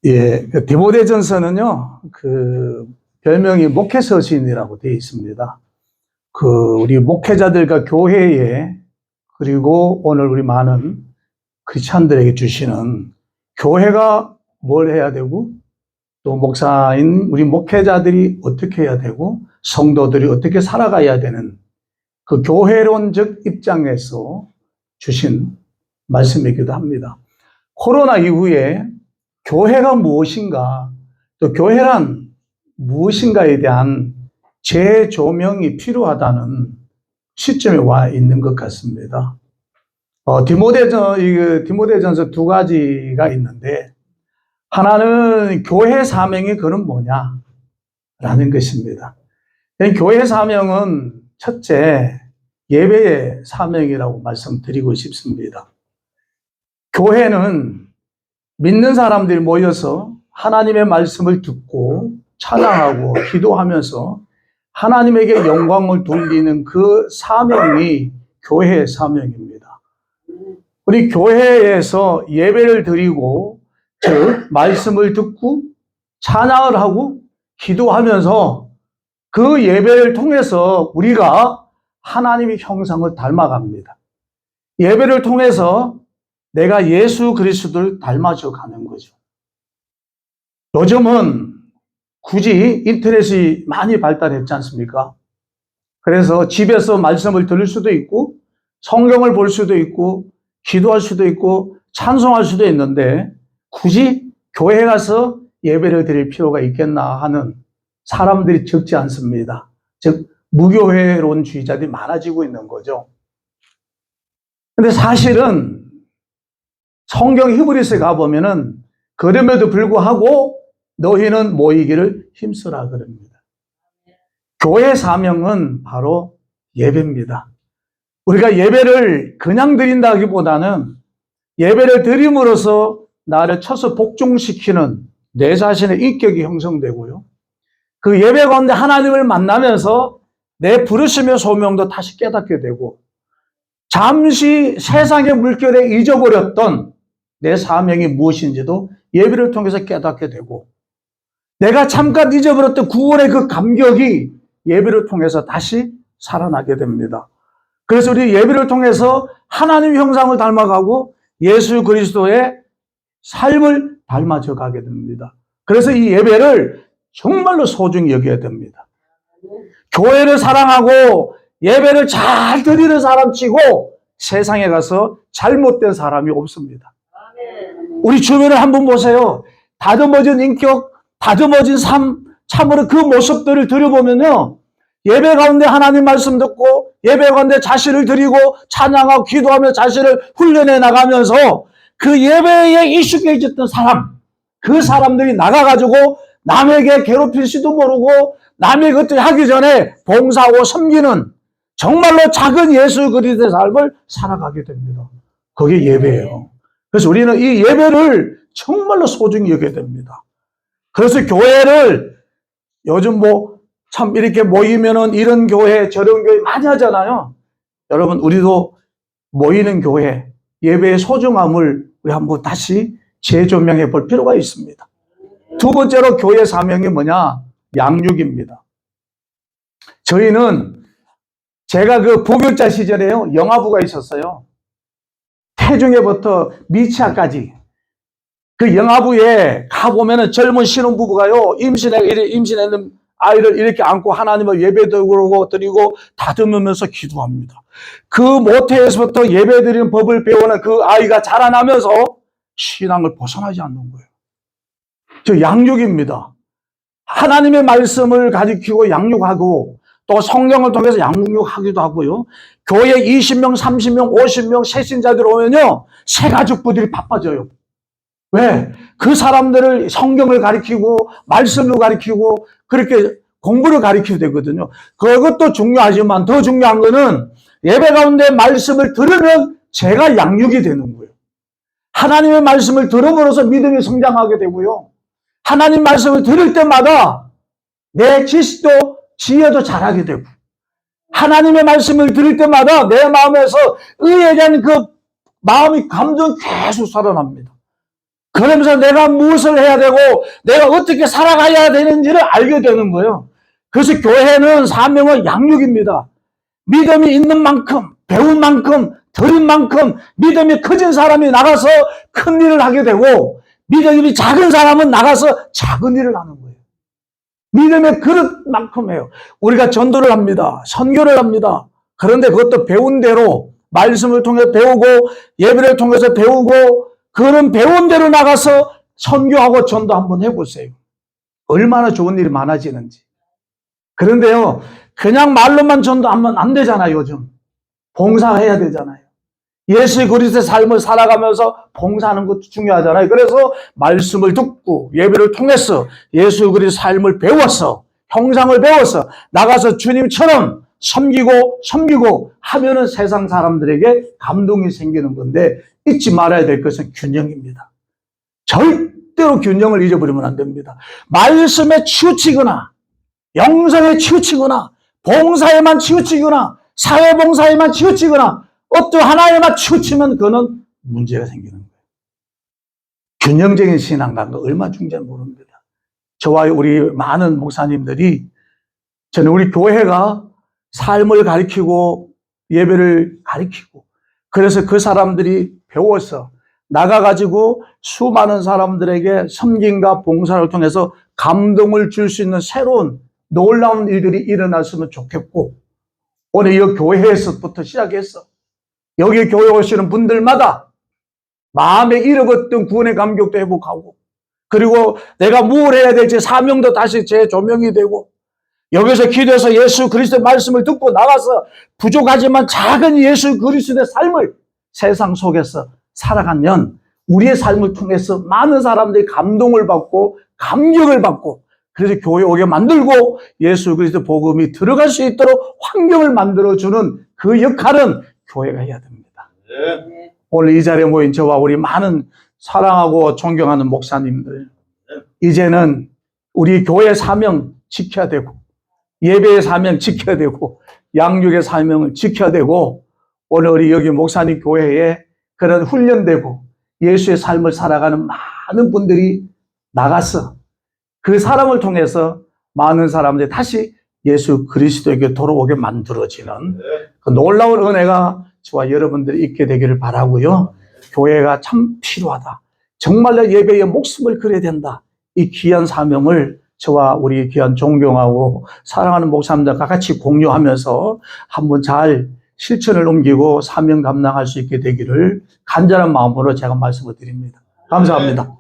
예, 그 디모데전서는요, 별명이 목회서신이라고 되어 있습니다. 우리 목회자들과 교회에, 그리고 오늘 우리 많은 크리스찬들에게 주시는 교회가 뭘 해야 되고, 또 목사인 우리 목회자들이 어떻게 해야 되고, 성도들이 어떻게 살아가야 되는 그 교회론적 입장에서 주신 말씀이기도 합니다. 코로나 이후에 교회가 무엇인가, 또 교회란 무엇인가에 대한 재조명이 필요하다는 시점에 와 있는 것 같습니다. 디모데전서 두 가지가 있는데, 하나는 교회 사명이 그는 뭐냐라는 것입니다. 교회 사명은 첫째, 예배의 사명이라고 말씀드리고 싶습니다. 교회는 믿는 사람들이 모여서 하나님의 말씀을 듣고 찬양하고 기도하면서 하나님에게 영광을 돌리는 그 사명이 교회의 사명입니다. 우리 교회에서 예배를 드리고, 즉 말씀을 듣고 찬양을 하고 기도하면서 그 예배를 통해서 우리가 하나님의 형상을 닮아갑니다. 예배를 통해서 내가 예수 그리스도를 닮아져 가는 거죠. 요즘은 굳이 인터넷이 많이 발달했지 않습니까? 그래서 집에서 말씀을 들을 수도 있고, 성경을 볼 수도 있고, 기도할 수도 있고, 찬송할 수도 있는데, 굳이 교회 가서 예배를 드릴 필요가 있겠나 하는 사람들이 적지 않습니다. 즉, 무교회론주의자들이 많아지고 있는 거죠. 근데 사실은 성경 히브리서에 가보면은 그럼에도 불구하고 너희는 모이기를 힘쓰라 그럽니다. 교회 사명은 바로 예배입니다. 우리가 예배를 그냥 드린다기보다는 예배를 드림으로써 나를 쳐서 복종시키는 내 자신의 인격이 형성되고요. 그 예배 가운데 하나님을 만나면서 내 부르심의 소명도 다시 깨닫게 되고, 잠시 세상의 물결에 잊어버렸던 내 사명이 무엇인지도 예배를 통해서 깨닫게 되고, 내가 잠깐 잊어버렸던 구원의 그 감격이 예배를 통해서 다시 살아나게 됩니다. 그래서 우리 예배를 통해서 하나님의 형상을 닮아가고 예수 그리스도의 삶을 닮아져 가게 됩니다. 그래서 이 예배를 정말로 소중히 여겨야 됩니다. 교회를 사랑하고 예배를 잘 드리는 사람 치고 세상에 가서 잘못된 사람이 없습니다. 우리 주변을 한번 보세요. 다듬어진 인격, 다듬어진 삶, 참으로 그 모습들을 들여보면요, 예배 가운데 하나님 말씀 듣고 예배 가운데 자신을 드리고 찬양하고 기도하며 자신을 훈련해 나가면서 그 예배에 익숙해졌던 사람, 그 사람들이 나가가지고 남에게 괴롭힐지도 모르고 남의 것들 하기 전에 봉사하고 섬기는 정말로 작은 예수 그리스도의 삶을 살아가게 됩니다. 그게 예배예요. 그래서 우리는 이 예배를 정말로 소중히 여겨야 됩니다. 그래서 교회를 요즘 참 이렇게 모이면은 이런 교회 저런 교회 많이 하잖아요. 여러분, 우리도 모이는 교회 예배의 소중함을 우리 한번 다시 재조명해 볼 필요가 있습니다. 두 번째로 교회 사명이 뭐냐? 양육입니다. 저희는 제가 그 부교육자 시절에요, 영아부가 있었어요. 태중에부터 미취학까지. 그 영아부에 가보면은 젊은 신혼부부가요, 임신했는 아이를 이렇게 안고 하나님을 예배드리고 다듬으면서 기도합니다. 그 모태에서부터 예배드리는 법을 배우는 그 아이가 자라나면서 신앙을 벗어나지 않는 거예요. 저 양육입니다. 하나님의 말씀을 가르치고 양육하고 또 성경을 통해서 양육하기도 하고요. 교회 20명, 30명, 50명 새신자들 오면요, 새가족부들이 바빠져요. 왜? 그 사람들을 성경을 가르치고 말씀을 가르치고 그렇게 공부를 가르쳐야 되거든요. 그것도 중요하지만 더 중요한 거는 예배 가운데 말씀을 들으면 제가 양육이 되는 거예요. 하나님의 말씀을 들음으로써 믿음이 성장하게 되고요. 하나님 말씀을 들을 때마다 내 지식도 지혜도 자라게 되고, 하나님의 말씀을 들을 때마다 내 마음에서 의에 대한 그 마음이 감정이 계속 살아납니다. 그러면서 내가 무엇을 해야 되고 내가 어떻게 살아가야 되는지를 알게 되는 거예요. 그래서 교회는 사명은 양육입니다. 믿음이 있는 만큼, 배운 만큼, 들은 만큼 믿음이 커진 사람이 나가서 큰 일을 하게 되고 믿음이 작은 사람은 나가서 작은 일을 하는 거예요. 믿음의 그릇만큼 해요. 우리가 전도를 합니다. 선교를 합니다. 그런데 그것도 배운 대로 말씀을 통해 배우고 예배를 통해서 배우고 그런 배운 대로 나가서 선교하고 전도 한번 해보세요. 얼마나 좋은 일이 많아지는지. 그런데요, 그냥 말로만 전도하면 안 되잖아요, 요즘. 봉사해야 되잖아요. 예수 그리스도의 삶을 살아가면서 봉사하는 것도 중요하잖아요. 그래서 말씀을 듣고 예배를 통해서 예수 그리스도의 삶을 배워서 형상을 배워서 나가서 주님처럼 섬기고 하면은 세상 사람들에게 감동이 생기는 건데 잊지 말아야 될 것은 균형입니다. 절대로 균형을 잊어버리면 안 됩니다. 말씀에 치우치거나 영성에 치우치거나 봉사에만 치우치거나 사회봉사에만 치우치거나 어떤 하나에만 치우치면 그거는 문제가 생기는 거예요. 균형적인 신앙관계 얼마나 중요한지 모릅니다. 저와 우리 많은 목사님들이 저는 우리 교회가 삶을 가르치고 예배를 가르치고 그래서 그 사람들이 배워서 나가가지고 수많은 사람들에게 섬김과 봉사를 통해서 감동을 줄 수 있는 새로운 놀라운 일들이 일어났으면 좋겠고 오늘 이 교회에서부터 시작해서 여기 교회 오시는 분들마다 마음에 잃어버렸던 구원의 감격도 회복하고 그리고 내가 뭘 해야 될지 사명도 다시 재조명이 되고 여기서 기도해서 예수 그리스도의 말씀을 듣고 나가서 부족하지만 작은 예수 그리스도의 삶을 세상 속에서 살아가면 우리의 삶을 통해서 많은 사람들이 감동을 받고 감격을 받고 그래서 교회 오게 만들고 예수 그리스도 복음이 들어갈 수 있도록 환경을 만들어주는 그 역할은 교회가 해야 됩니다. 네. 오늘 이 자리에 모인 저와 우리 많은 사랑하고 존경하는 목사님들 이제는 우리 교회 사명 지켜야 되고 예배의 사명 지켜야 되고 양육의 사명을 지켜야 되고 오늘 우리 여기 목사님 교회에 그런 훈련되고 예수의 삶을 살아가는 많은 분들이 나가서 그 사람을 통해서 많은 사람들이 다시 예수 그리스도에게 돌아오게 만들어지는 그 놀라운 은혜가 저와 여러분들이 있게 되기를 바라고요. 교회가 참 필요하다. 정말로 예배에 목숨을 걸어야 된다. 이 귀한 사명을 저와 우리 귀한 존경하고 사랑하는 목사님들과 같이 공유하면서 한번 잘 실천을 옮기고 사명 감당할 수 있게 되기를 간절한 마음으로 제가 말씀을 드립니다. 감사합니다.